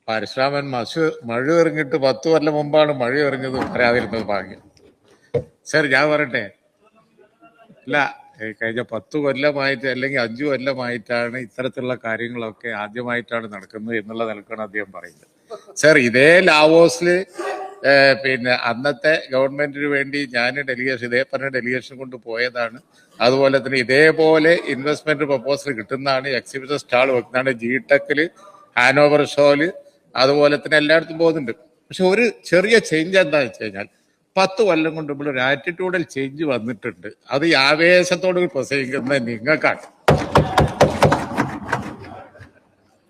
പരശുരാമൻ മഴ എറിഞ്ഞിട്ട് 10 കൊല്ലം മുമ്പാണ് മഴ എറിഞ്ഞത് പറയാതിരുന്നത് ഭാഗ്യം. സർ ഞാൻ പറയട്ടെ, അല്ല കഴിഞ്ഞ 10 കൊല്ലമായിട്ട് അല്ലെങ്കിൽ 5 കൊല്ലമായിട്ടാണ് ഇത്തരത്തിലുള്ള കാര്യങ്ങളൊക്കെ ആദ്യമായിട്ടാണ് നടക്കുന്നത് എന്നുള്ള നിലക്കാണ് അദ്ദേഹം പറയുന്നത്. സർ ഇതേ ലാവോസിൽ പിന്നെ അന്നത്തെ ഗവൺമെന്റിന് വേണ്ടി ഞാൻ ഇതേ പറഞ്ഞ ഡെലിഗേഷൻ കൊണ്ട് പോയതാണ്. അതുപോലെ തന്നെ ഇതേപോലെ ഇൻവെസ്റ്റ്മെന്റ് പ്രപ്പോസൽ കിട്ടുന്നതാണ്, എക്സിബിഷൻ സ്റ്റാൾ വെക്കുന്നതാണ്, ജിടെക്കില്, ഹാനോവർ ഷോയില്, അതുപോലെ തന്നെ എല്ലായിടത്തും പോകുന്നുണ്ട്. പക്ഷെ ഒരു ചെറിയ ചേഞ്ച് എന്താണെന്ന് വെച്ച് കഴിഞ്ഞാൽ 10 കൊല്ലം കൊണ്ട് ഇവിടെ ഒരു ആറ്റിറ്റ്യൂഡൽ ചേഞ്ച് വന്നിട്ടുണ്ട്. അത് ഈ ആവേശത്തോട് പ്രസംഗിക്കുന്നത് നിങ്ങൾക്കാണ്.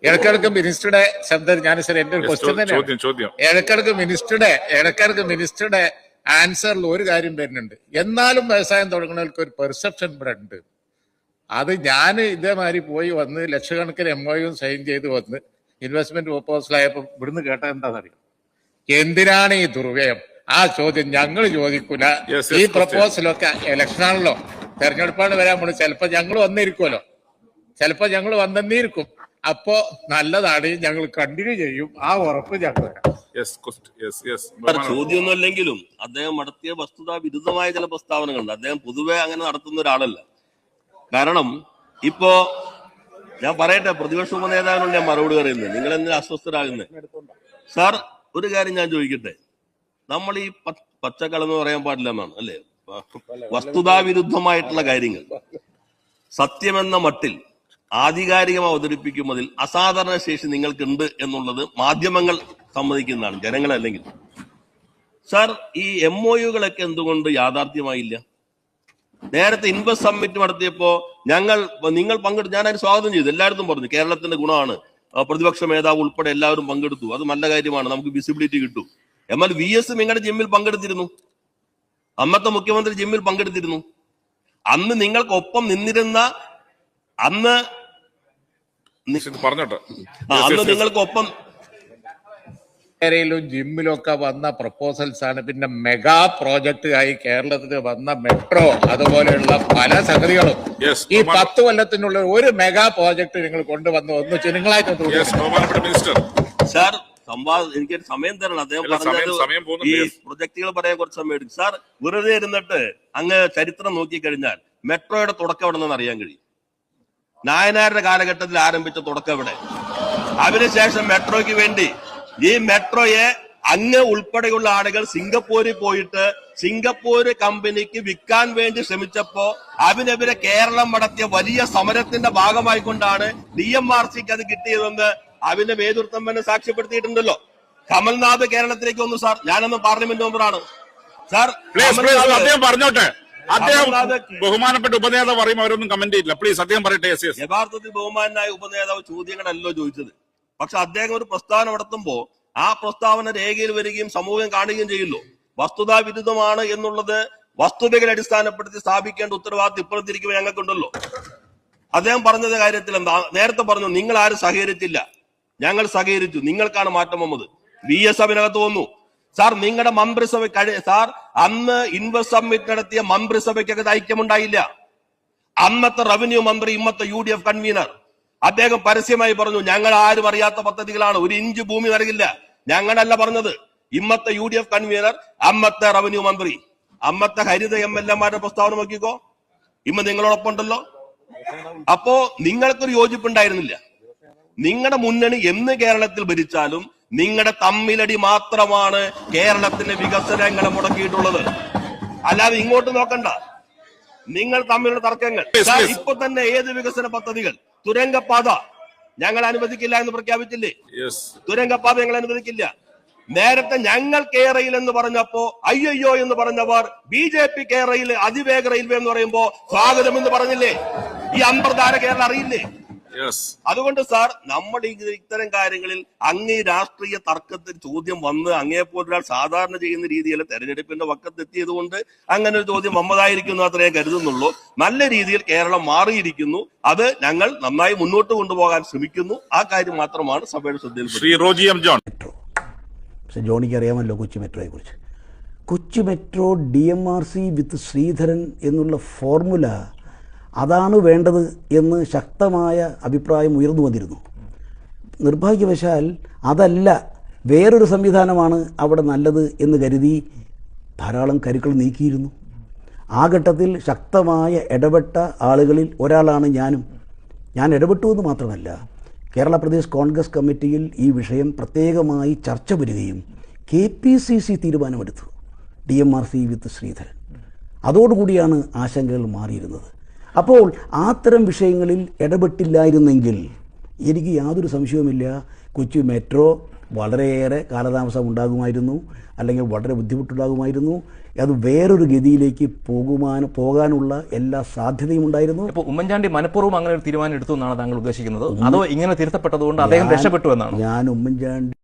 ഇടക്കിടക്ക് മിനിസ്റ്ററുടെ ശബ്ദം ഞാൻ സാർ എന്റെ ഒരു ക്വസ്റ്റ്യൻ തന്നെയാണ്. ഇടക്കിടക്ക് മിനിസ്റ്ററുടെ ആൻസറിൽ ഒരു കാര്യം വരുന്നുണ്ട്. എന്നാലും വ്യവസായം തുടങ്ങുന്നവർക്ക് ഒരു പെർസെപ്ഷൻ ഇവിടെ ഉണ്ട്. അത് ഞാൻ ഇതേമാതിരി പോയി വന്ന് ലക്ഷക്കണക്കിന് MOU സൈൻ ചെയ്ത് വന്ന് ഇൻവെസ്റ്റ്മെന്റ് പ്രപ്പോസലായപ്പോൾ ഇവിടുന്ന് കേട്ടത് എന്താണെന്നറിയാം? എന്തിനാണ് ഈ ദുർവ്യയം? ആ ചോദ്യം ഞങ്ങൾ ചോദിക്കൂല. ഈ പ്രപ്പോസലൊക്കെ ഇലക്ഷനാണല്ലോ, തെരഞ്ഞെടുപ്പാണ് വരാൻ പോകുന്നത്. ചിലപ്പോ ഞങ്ങൾ വന്നിരിക്കുമല്ലോ, ചിലപ്പോ ഞങ്ങൾ വന്നെന്നിരിക്കും. അപ്പോ നല്ലതാണ്, ഞങ്ങൾ കണ്ടിന്യൂ ചെയ്യും. ആ ഉറപ്പ് ഞങ്ങൾ ചോദ്യമൊന്നും അല്ലെങ്കിലും അദ്ദേഹം നടത്തിയ വസ്തുതാ വിരുദ്ധമായ ചില പ്രസ്താവനകളുണ്ട്. അദ്ദേഹം പൊതുവെ അങ്ങനെ നടത്തുന്ന ഒരാളല്ല. കാരണം ഇപ്പോ ഞാൻ പറയട്ടെ, പ്രതിപക്ഷ ഉപനേതാവിനോട് ഞാൻ മറുപടി പറയുന്നത്, നിങ്ങൾ എന്തിനാ അസ്വസ്ഥരാകുന്നത്? സാർ ഒരു കാര്യം ഞാൻ ചോദിക്കട്ടെ, നമ്മൾ ഈ പച്ചക്കളന്ന് പറയാൻ പാടില്ല എന്നാണ് അല്ലേ? വസ്തുതാവിരുദ്ധമായിട്ടുള്ള കാര്യങ്ങൾ സത്യമെന്ന മട്ടിൽ ആധികാരികമായി അവതരിപ്പിക്കുന്നതിൽ അസാധാരണ ശേഷി നിങ്ങൾക്കുണ്ട് എന്നുള്ളത് മാധ്യമങ്ങൾ സമ്മതിക്കുന്നതാണ്, ജനങ്ങളല്ലെങ്കിൽ. സാർ ഈ MOUകളൊക്കെ എന്തുകൊണ്ട് യാഥാർത്ഥ്യമായില്ല? നേരത്തെ ഇൻവെസ്റ്റ് സമ്മിറ്റ് നടത്തിയപ്പോ നിങ്ങൾ പങ്കെടുത്തു, ഞാൻ അതിന് സ്വാഗതം ചെയ്തു. എല്ലായിടത്തും പറഞ്ഞു കേരളത്തിന്റെ ഗുണമാണ്, പ്രതിപക്ഷ മേധാവ് ഉൾപ്പെടെ എല്ലാവരും പങ്കെടുത്തു, അത് നല്ല കാര്യമാണ്, നമുക്ക് വിസിബിലിറ്റി കിട്ടും. എന്നാൽ VS നിങ്ങളുടെ ജിമ്മിൽ പങ്കെടുത്തിരുന്നു, അന്നത്തെ മുഖ്യമന്ത്രി ജിമ്മിൽ പങ്കെടുത്തിരുന്നു. അന്ന് നിങ്ങൾക്കൊപ്പം നിന്നിരുന്ന അന്ന് നിങ്ങൾക്കൊപ്പം ജിമ്മിലും ഒക്കെ വന്ന പ്രപ്പോസൽസ് ആണ്. പിന്നെ മെഗാ പ്രോജക്റ്റ് ആയി കേരളത്തിൽ വന്ന മെട്രോ, അതുപോലെയുള്ള പല സംഗതികളും ഈ 10 കൊല്ലത്തിനുള്ള ഒരു മെഗാ പ്രോജക്ട് നിങ്ങൾ കൊണ്ടുവന്ന് ഒന്നിച്ച് നിങ്ങളായിട്ട് സാർ എനിക്കൊരു സമയം തരണം. അദ്ദേഹം പറഞ്ഞത് ഈ പ്രൊജക്ടുകൾ പറയാൻ കുറച്ച് സമയം എടുക്കും. സാർ വെറുതെ ഇരുന്നിട്ട് അങ്ങ് ചരിത്രം നോക്കിക്കഴിഞ്ഞാൽ മെട്രോയുടെ തുടക്കം എവിടെ നിന്ന് അറിയാൻ കഴിയും. നായനാരുടെ കാലഘട്ടത്തിൽ ആരംഭിച്ച തുടക്കം എവിടെ? അതിനുശേഷം മെട്രോയ്ക്ക് വേണ്ടി ഈ മെട്രോയെ അങ്ങ് ഉൾപ്പെടെയുള്ള ആളുകൾ സിംഗപ്പൂരിൽ പോയിട്ട് സിംഗപ്പൂര് കമ്പനിക്ക് വിൽക്കാൻ വേണ്ടി ശ്രമിച്ചപ്പോ അതിനെതിരെ കേരളം നടത്തിയ വലിയ സമരത്തിന്റെ ഭാഗമായിക്കൊണ്ടാണ് DMRCക്ക് അത് കിട്ടിയതെന്ന് അതിന്റെ നേതൃത്വം തന്നെ സാക്ഷ്യപ്പെടുത്തിയിട്ടുണ്ടല്ലോ. കമൽനാഥ് കേരളത്തിലേക്ക് വന്നു സാർ, ഞാനന്ന് പാർലമെന്റ് മെമ്പറാണ് സാർ. അദ്ദേഹം പറഞ്ഞോട്ടെ, അദ്ദേഹം ബഹുമാനപ്പെട്ട ഉപനേതാവ് പറയുമ്പോൾ അവരൊന്നും കമന്റ് ചെയ്യില്ല. പ്ലീസ് അദ്ദേഹം പറയട്ടെ. യഥാർത്ഥത്തിൽ ബഹുമാനായ ഉപനേതാവ് ചോദ്യങ്ങളല്ലോ ചോദിച്ചത്. പക്ഷെ അദ്ദേഹം ഒരു പ്രസ്താവന നടത്തുമ്പോ ആ പ്രസ്താവന രേഖയിൽ വരികയും സമൂഹം കാണുകയും ചെയ്യുള്ളൂ. വസ്തുതാ വിരുദ്ധമാണ് എന്നുള്ളത് വസ്തുതകളെ അടിസ്ഥാനപ്പെടുത്തി സ്ഥാപിക്കേണ്ട ഉത്തരവാദിത്വം ഇപ്പോഴത്തിരിക്കുമ്പോൾ ഞങ്ങൾക്കുണ്ടല്ലോ. അദ്ദേഹം പറഞ്ഞത് കാര്യത്തിൽ എന്താ? നേരത്തെ പറഞ്ഞു നിങ്ങൾ ആരും സഹകരിച്ചില്ല, ഞങ്ങൾ സഹകരിച്ചു, നിങ്ങൾക്കാണ് മാറ്റം വന്നത്. VS അതിനകത്ത് വന്നു. സാർ നിങ്ങളുടെ മന്ത്രിസഭ സാർ അന്ന് ഇൻവെസ്റ്റ് സമ്മിറ്റ് നടത്തിയ മന്ത്രിസഭയ്ക്കകത്ത് ഐക്യമുണ്ടായില്ല. അന്നത്തെ റവന്യൂ മന്ത്രി, ഇന്നത്തെ UDF കൺവീനർ, അദ്ദേഹം പരസ്യമായി പറഞ്ഞു ഞങ്ങൾ ആരും അറിയാത്ത പദ്ധതികളാണ്, 1 ഇഞ്ച് ഭൂമി നൽകില്ല. ഞങ്ങളല്ല പറഞ്ഞത്, ഇന്നത്തെ UDF കൺവീനർ, അന്നത്തെ റവന്യൂ മന്ത്രി, അന്നത്തെ ഹരിത MLA-മാരുടെ പ്രസ്താവന നോക്കിക്കോ. ഇന്ന് നിങ്ങളോടൊപ്പം ഉണ്ടല്ലോ. അപ്പോ നിങ്ങൾക്കൊരു യോജിപ്പുണ്ടായിരുന്നില്ല. നിങ്ങളുടെ മുന്നണി എന്ന് കേരളത്തിൽ ഭരിച്ചാലും നിങ്ങളുടെ തമ്മിലടി മാത്രമാണ് കേരളത്തിന്റെ വികസനങ്ങളെ മുടക്കിയിട്ടുള്ളത്. അല്ലാതെ ഇങ്ങോട്ട് നോക്കണ്ട, നിങ്ങൾ തമ്മിലുള്ള തർക്കങ്ങൾ. ഇപ്പൊ തന്നെ ഏത് വികസന പദ്ധതികൾ? തുരങ്കപ്പാത ഞങ്ങൾ അനുവദിക്കില്ല എന്ന് പ്രഖ്യാപിച്ചില്ലേ? തുരങ്കപ്പാത ഞങ്ങൾ അനുവദിക്കില്ല. നേരത്തെ ഞങ്ങൾ കേരയിൽ എന്ന് പറഞ്ഞപ്പോ അയ്യോ എന്ന് പറഞ്ഞവർ BJP കേരയിൽ അതിവേഗ റെയിൽവേ എന്ന് പറയുമ്പോ സ്വാഗതം എന്ന് പറഞ്ഞില്ലേ? ഈ അമ്പർധാര കേരളം അറിയില്ലേ? അതുകൊണ്ട് സാർ നമ്മൾ ഇത്തരം കാര്യങ്ങളിൽ അങ്ങേ രാഷ്ട്രീയ തർക്കത്തിൽ ചോദ്യം വന്ന് അങ്ങേപ്പോലൊരാൾ സാധാരണ ചെയ്യുന്ന രീതിയിൽ തെരഞ്ഞെടുപ്പിന്റെ വക്കത്തെത്തിയത് കൊണ്ട് അങ്ങനെ ഒരു ചോദ്യം വന്നതായിരിക്കുന്നു അത്രേ കരുതുന്നുള്ളൂ. നല്ല രീതിയിൽ കേരളം മാറിയിരിക്കുന്നു. അത് ഞങ്ങൾ നന്നായി മുന്നോട്ട് കൊണ്ടുപോകാൻ ശ്രമിക്കുന്നു. ആ കാര്യം മാത്രമാണ് സഭയുടെ ശ്രദ്ധയിൽ. Shri Roji M John. പക്ഷെ ജോണിക്ക് അറിയാമല്ലോ കൊച്ചി മെട്രോയെ കുറിച്ച്. കൊച്ചി മെട്രോ DMRC വിത്ത് ശ്രീധരൻ എന്നുള്ള ഫോർമുല അതാണ് വേണ്ടത് എന്ന് ശക്തമായ അഭിപ്രായം ഉയർന്നു വന്നിരുന്നു. നിർഭാഗ്യവശാൽ അതല്ല, വേറൊരു സംവിധാനമാണ് അവിടെ നല്ലത് എന്ന് കരുതി ധാരാളം കരുക്കൾ നീക്കിയിരുന്നു. ആ ഘട്ടത്തിൽ ശക്തമായ ഇടപെട്ട ആളുകളിൽ ഒരാളാണ് ഞാനും. ഞാൻ ഇടപെട്ടു എന്ന് മാത്രമല്ല, കേരള പ്രദേശ് കോൺഗ്രസ് കമ്മിറ്റിയിൽ ഈ വിഷയം പ്രത്യേകമായി ചർച്ച വരികയും KPCC തീരുമാനമെടുത്തു, DMRC വിത്ത് ശ്രീധരൻ. അതോടുകൂടിയാണ് ആശങ്കകൾ മാറിയിരുന്നത്. അപ്പോൾ അത്തരം വിഷയങ്ങളിൽ ഇടപെട്ടില്ലായിരുന്നെങ്കിൽ എനിക്ക് യാതൊരു സംശയവുമില്ല, കൊച്ചി മെട്രോ വളരെയേറെ കാലതാമസം ഉണ്ടാകുമായിരുന്നു, അല്ലെങ്കിൽ വളരെ ബുദ്ധിമുട്ടുണ്ടാകുമായിരുന്നു. അത് വേറൊരു ഗതിയിലേക്ക് പോകാനുള്ള എല്ലാ സാധ്യതയും ഉണ്ടായിരുന്നു. ഇപ്പോൾ ഉമ്മൻചാണ്ടി മനഃപൂർവ്വം അങ്ങനെ ഒരു തീരുമാനം എടുത്തു എന്നാണ് താങ്കൾ ഉദ്ദേശിക്കുന്നത്, അതോ ഇങ്ങനെ തിരുത്തപ്പെട്ടതുകൊണ്ട് അദ്ദേഹം രക്ഷപ്പെട്ടു എന്നാണ്? ഞാൻ ഉമ്മൻചാണ്ടി